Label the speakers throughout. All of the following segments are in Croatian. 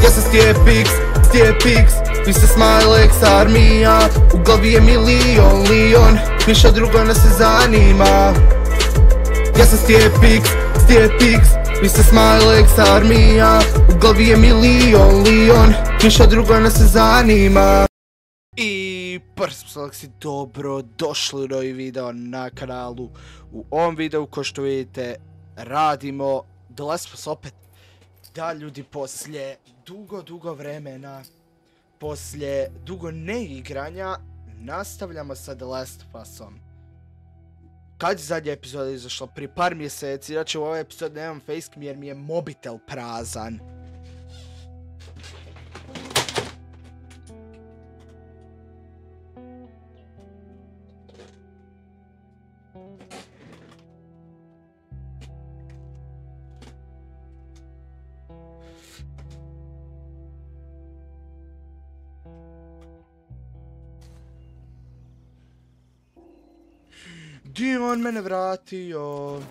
Speaker 1: Ja sam Stijepix, vi ste Smilex armija. U glavi je milion, ništa drugo nas ne zanima. Ja sam Stijepix, vi ste Smilex armija. U glavi je milion, ništa drugo nas ne zanima. I prvi dobro došli u novi video na kanalu. U ovom videu, ko što vidite, radimo The Last of Us opet. Da, ljudi, poslije dugo vremena, poslije dugo neigranja, nastavljamo sa The Last of Usom. Kad je zadnja epizoda izašla? Prije par mjeseci. Znači u ovoj epizodi nemam facecam jer mi je mobitel prazan. Di on mene vratio?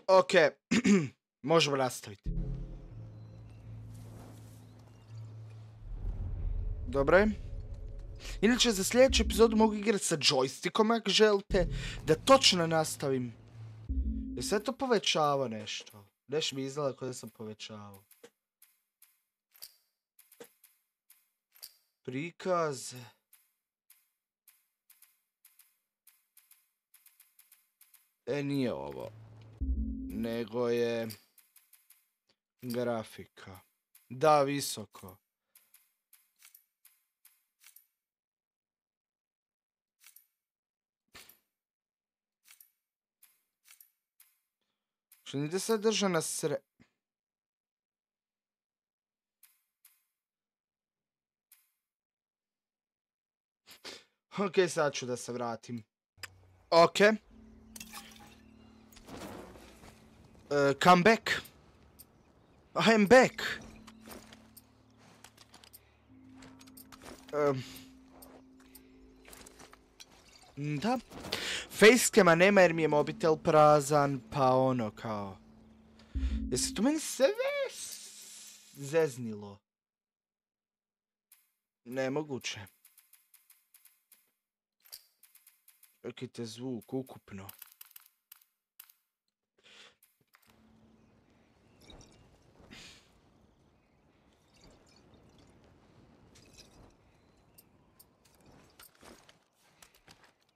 Speaker 1: Okej, možemo nastaviti. Dobro je. Inače, za sljedeću epizodu mogu igrati sa joystickom ako želite. Da točno nastavim. Je sve to povećava nešto? Nešto mi izgleda kao da sam povećavao. Prikaz. Nije ovo. Nego je grafika. Da, visoko. Što nide sad drža na sre... Ok, sad ću da se vratim. Ok. Come back. I am back. Da. Facecama nema jer mi je mobitel prazan, pa ono kao... Jesi tu meni sve zeznilo? Nemoguće. Čekajte zvuk ukupno.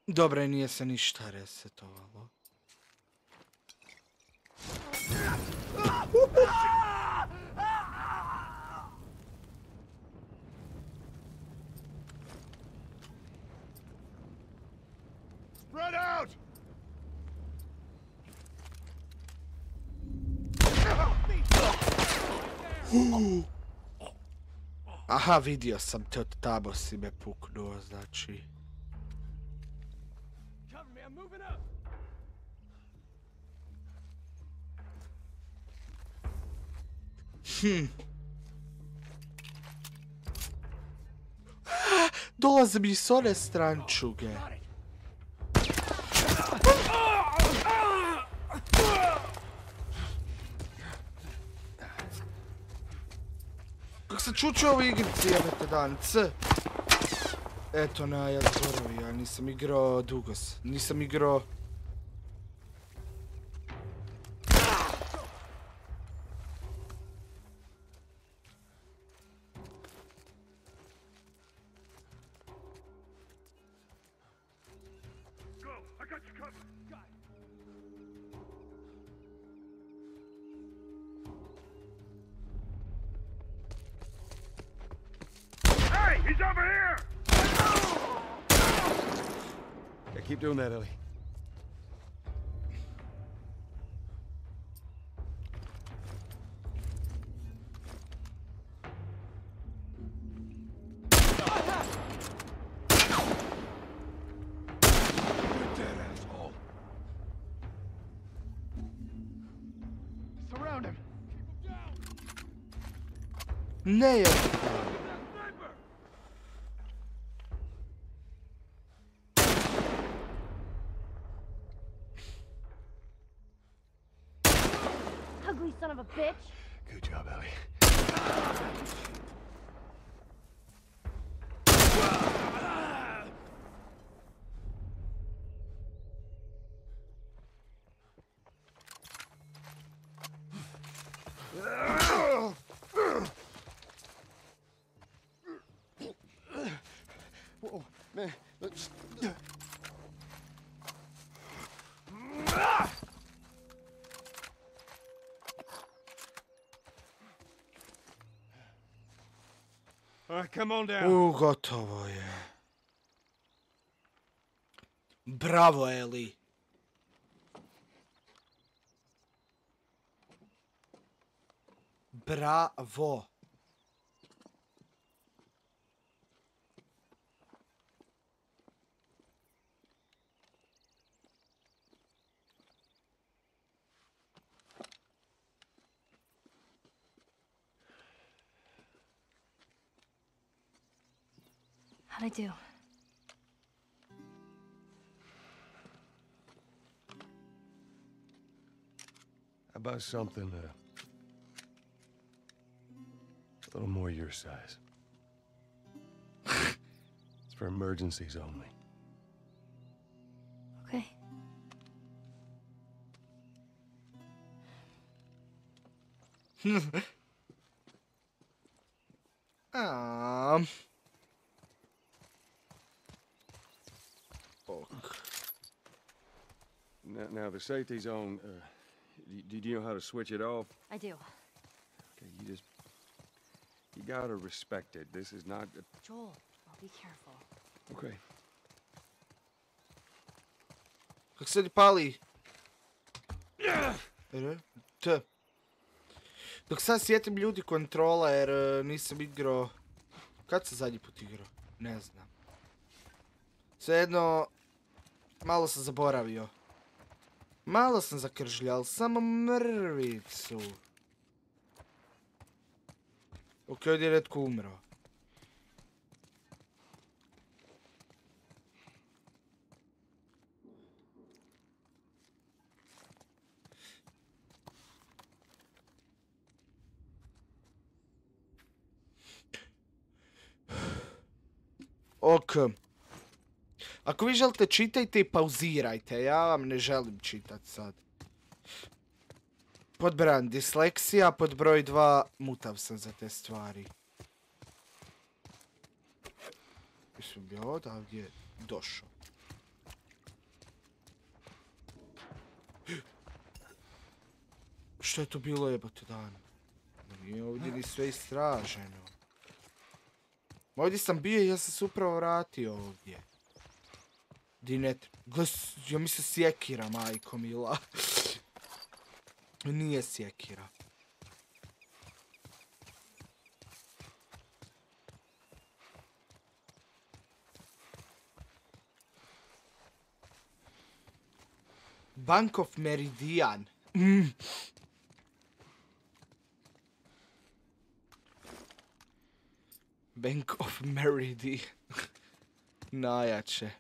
Speaker 1: Dobro, nije se ništa resetovalo.
Speaker 2: Spread out!
Speaker 1: Aha, vidio sam te od tamo si me puknuo, znači... Dolaze mi s one strančuge. Kako se čučio ovoj igrici, jebate dan, c. Eto na, ja zaboravio, ja nisam igrao dugo. Nisam igrao...
Speaker 2: He's over here!
Speaker 3: Yeah, keep doing that, Ellie.
Speaker 2: Surround him!
Speaker 1: Ne je.
Speaker 4: ugly son of a bitch.
Speaker 3: Good job, Ellie. Whoa, man, let's... All right, come on down.
Speaker 1: Gotovo je. Bravo, Eli. Bravo.
Speaker 4: How'd I do?
Speaker 3: How about something a little more your size? It's for emergencies only.
Speaker 4: Okay.
Speaker 3: Now the safety zone, do you know how to switch it off?
Speaker 4: I do.
Speaker 3: Okay, you gotta respect it. This is not...
Speaker 4: Joel, I'll be careful.
Speaker 3: Okay.
Speaker 1: Kako se pali? T. Dok sad sjetim ljudi kontrola jer nisam igrao... Kad sam zadnji put igrao? Ne znam. Svejedno, malo sam zaboravio. Malo sam zakržljal, samo mrvicu. Ok, ovdje je netko umro. Ok. Ako vi želite čitajte i pauzirajte, ja vam ne želim čitat sad. Pod broj 1 disleksija, pod broj 2 mutav sam za te stvari. Mislim bi odavdje došao. Što je to bilo jebote dan? Nije ovdje ni sve istraženo. Ovdje sam bio i ja sam se upravo vratio ovdje. Dinet. Ja mislim sjekira, majko mila. Nije sjekira. Bank of Meridian. Bank of Meridian. Najjače.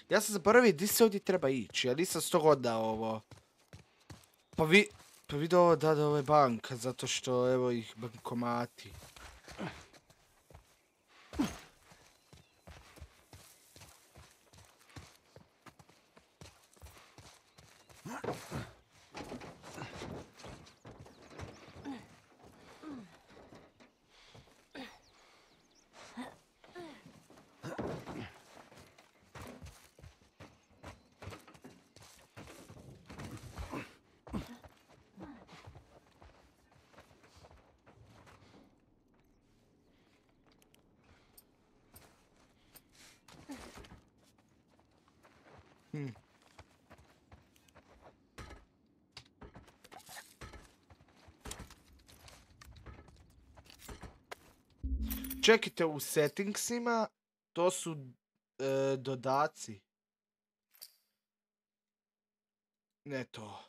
Speaker 1: Ja sam zaboravio gdje se ovdje treba ići. Ja nisam s toga odao ovo. Pa vidi ovo da ovo je banka, zato što evo ih bankomati. Čekajte, u settingsima to su dodaci. Ne to.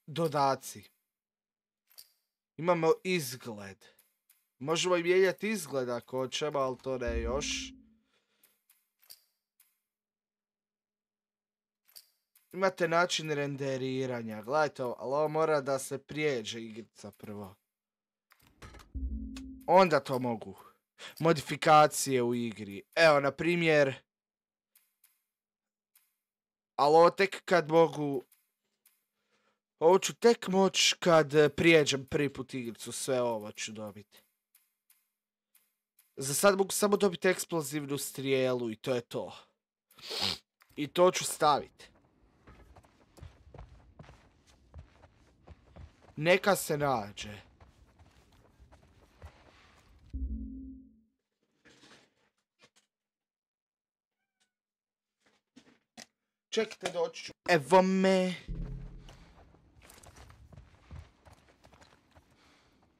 Speaker 1: dodaci. Imamo izgled. Možemo i mijenjati izgled ako hoćemo, ali to ne još. Imate način renderiranja. Gledajte ovo, ali ovo mora da se prijeđe igrica prvo. Onda to mogu. Modifikacije u igri. Evo, na primjer. Ali ovo tek kad mogu... Ovo ću tek moći kad prijeđem prvi put igricu. Sve ovo ću dobiti. Za sad mogu samo dobiti eksplozivnu strijelu i to je to. I to ću staviti. Neka se nađe. Čekajte, doći ću. Evo me.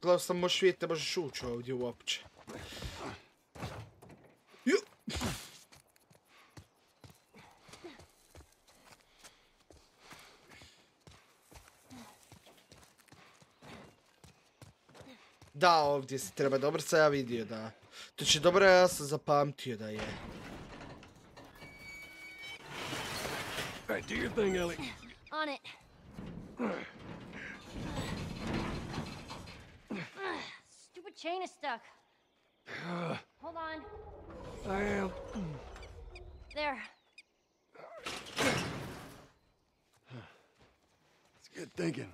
Speaker 1: Gledao sam, možeš vidjeti, ne možeš ući ovdje uopće. Da, ovdje se treba, dobro sam ja vidio da. To će dobro, ja sam zapamtio da je.
Speaker 5: Alright, do your thing, Ellie.
Speaker 4: On it. Stupid chain is stuck. Hold on.
Speaker 5: I am.
Speaker 4: There.
Speaker 5: It's good thinking.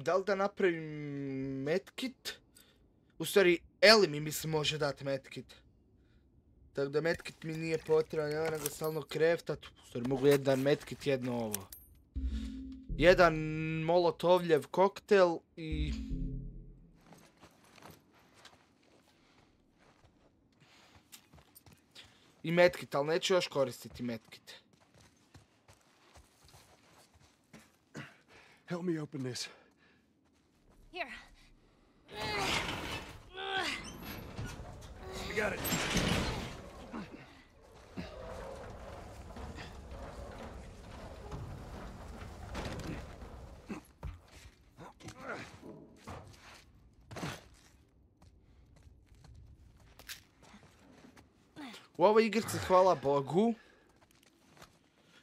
Speaker 1: Da li da napravim medkit? U stvari, Ellie mi mislim može dati medkit. Tako da medkit mi nije potreban, ja nego stalno kreftat. U stvari, mogu jedan medkit, jedno ovo. Jedan molotovljev koktel i... I medkit, ali neću još koristiti medkit.
Speaker 5: Help me open this.
Speaker 4: Here.
Speaker 5: I got it.
Speaker 1: U ovoj igrici, hvala Bogu,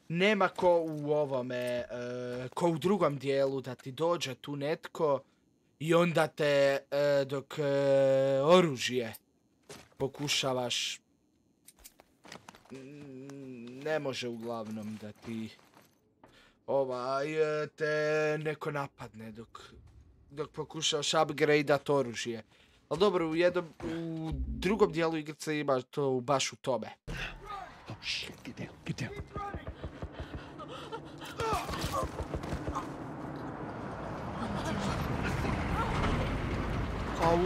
Speaker 1: nema ko u ovome, ko u drugom dijelu da ti dođe tu netko i onda te dok oružje pokušavaš, ne može uglavnom da ti te neko napadne dok pokušavaš upgradeat oružje. Ali dobro, u drugom dijelu igrice ima to baš u tome.
Speaker 5: Oh shit, get down, get down.
Speaker 1: Au.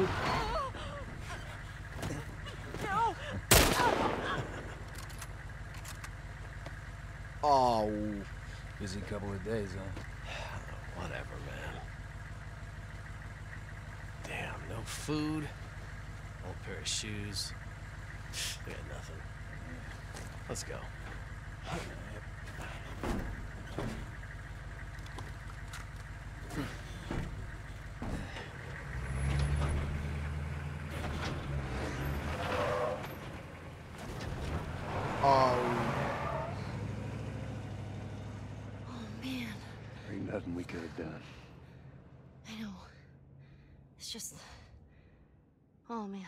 Speaker 1: Au.
Speaker 6: Busy couple of days, huh?
Speaker 5: Whatever, man. Damn, no food. Old pair of shoes. We got nothing. Let's go.
Speaker 1: Au.
Speaker 5: Ain't nothing we could have done.
Speaker 4: I know. It's just... Oh, man.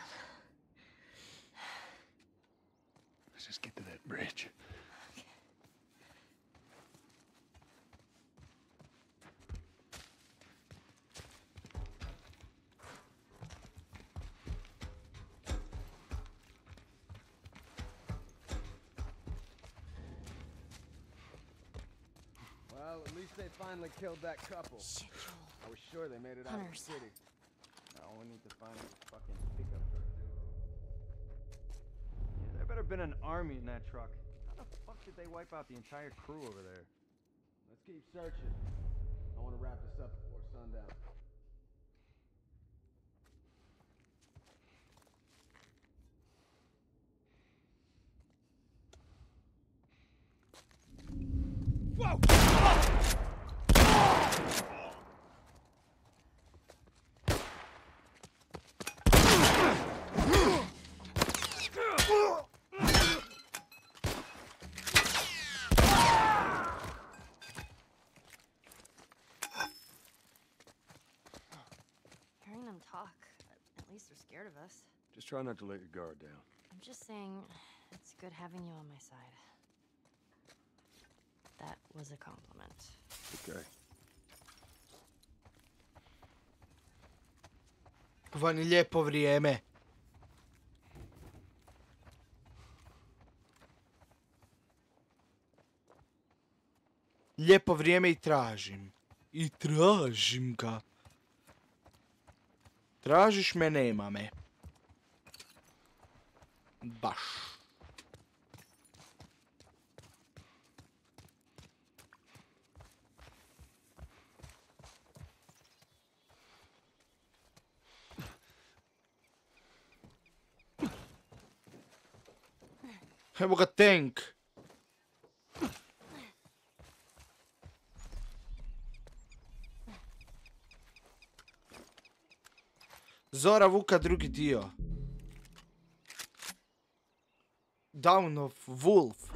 Speaker 5: Let's just get to that bridge.
Speaker 6: Well, at least they finally killed that couple.
Speaker 4: Shit, Joel.
Speaker 6: I was sure they made it out of the
Speaker 4: Hunters.
Speaker 6: city. Now all we need to find is a fucking pickup truck, dude. Yeah, there better been an army in that truck. How the fuck did they wipe out the entire crew over there? Let's keep searching. I want to wrap this up before sundown.
Speaker 4: Hearing them talk, at least they're scared of us.
Speaker 3: Just try not to let your guard down.
Speaker 4: I'm just saying, it's good having you on my side. That was a compliment.
Speaker 3: Okay.
Speaker 1: Vani lijepo vrijeme. Lijepo vrijeme i tražim. I tražim ga. Tražiš me, nema me. Baš. Evo ga tank. Zora Vuka drugi dio. Dawn of Wolf.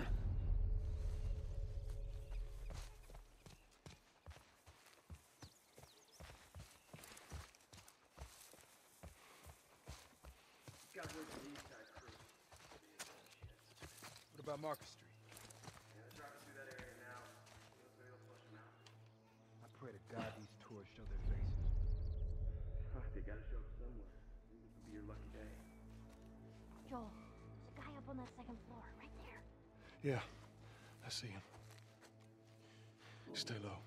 Speaker 3: What about Marcus Street?
Speaker 2: I pray to God these tours show their faces.
Speaker 7: They gotta show up somewhere. This will be your lucky day.
Speaker 4: Joel, there's a guy up on that second floor, right there.
Speaker 3: Yeah, I see him. Stay low.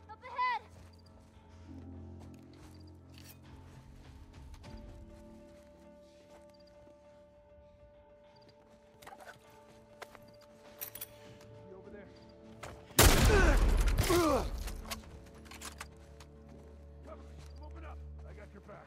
Speaker 4: Up ahead!
Speaker 2: You over there? Cover me. Open up. I got your back.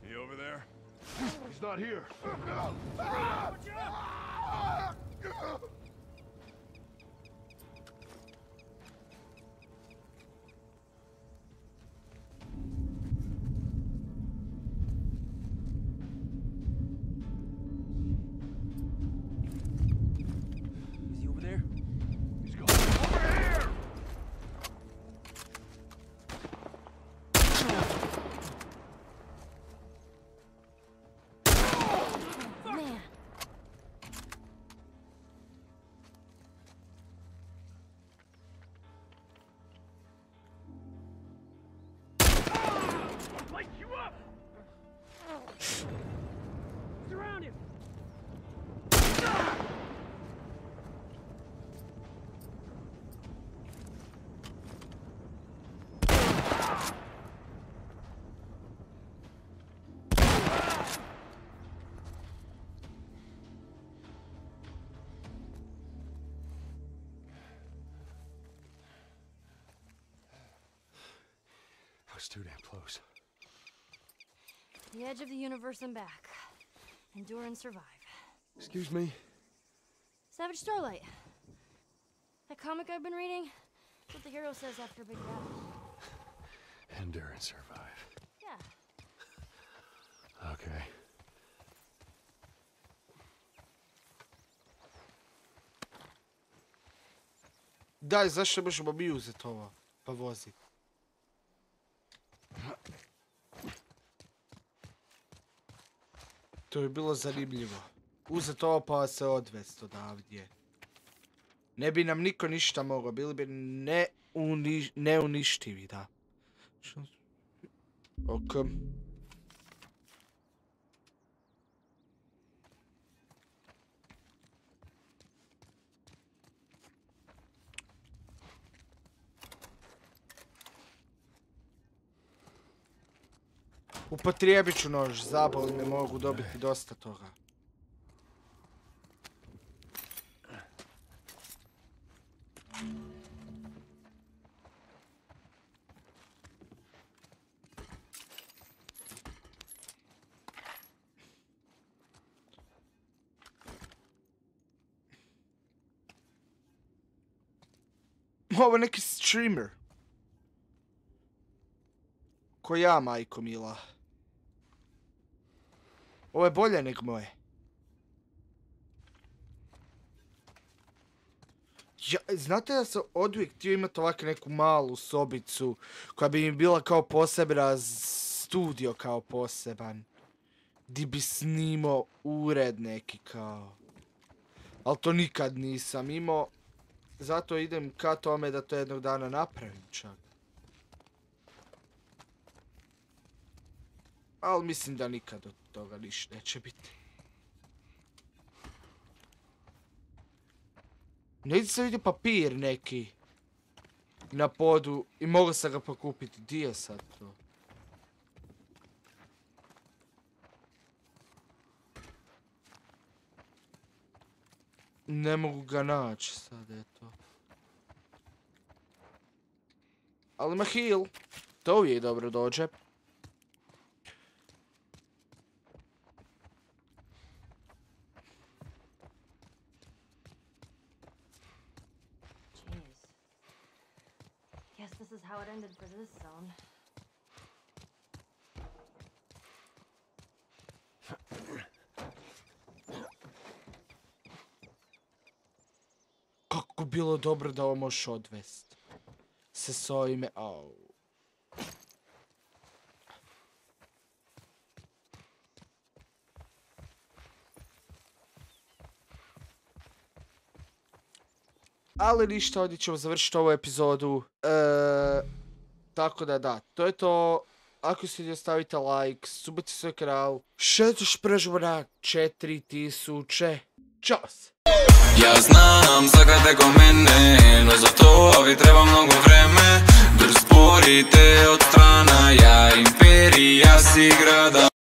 Speaker 2: He over there? He's not here.
Speaker 5: Is he over there?
Speaker 2: He's gone. Over here!
Speaker 4: Man!
Speaker 3: it's too damn close.
Speaker 4: The edge of the universe and back. Endure and survive.
Speaker 3: Excuse me?
Speaker 4: Savage Starlight. That comic I've been reading? That's what the hero says after a big battle.
Speaker 3: Endure and survive.
Speaker 4: Yeah.
Speaker 3: Okay.
Speaker 1: Daj, zašto možemo mi uzeti ovo? Pa vozi. To je bilo zanimljivo. Uzeti ovo pa se odvesti odavdje. Ne bi nam niko ništa mogao. Bili bi neuništivi, da. Ok. Upotrijebit ću nož, zaboli me, mogu dobiti dosta toga. Ovo je neki streamer. Ko ja, majko mila. Ovo je bolje nego moje. Ja, znate da sam oduvijek htio imati ovakvu neku malu sobicu koja bi mi bila kao poseban studio kao poseban. Di bi snimao ured neki kao. Ali to nikad nisam imao. Zato idem ka tome da to jednog dana napravim čak. Ali mislim da nikad od toga ništa neće biti. Negdje sam vidio papir neki na podu i mogu sam ga pokupiti. Di je sad to? Ne mogu ga naći sad, eto. Ali ima heal. To uvijek dobro dođe.
Speaker 4: This is how it ended for this zone.
Speaker 1: Kako bilo dobro da ovo možeš odvest. Se s ovime... Au. Ali ništa, ovdje ćemo završiti ovu epizodu. Tako da, to je to. Ako se vidio, stavite like, subite svoj kanal. Šetoš prežimo na 4000. Ćao se!
Speaker 8: Ja znam, zakate ko mene, no za to ovi treba mnogo vreme. Brz sporite od strana, ja imperija si grada.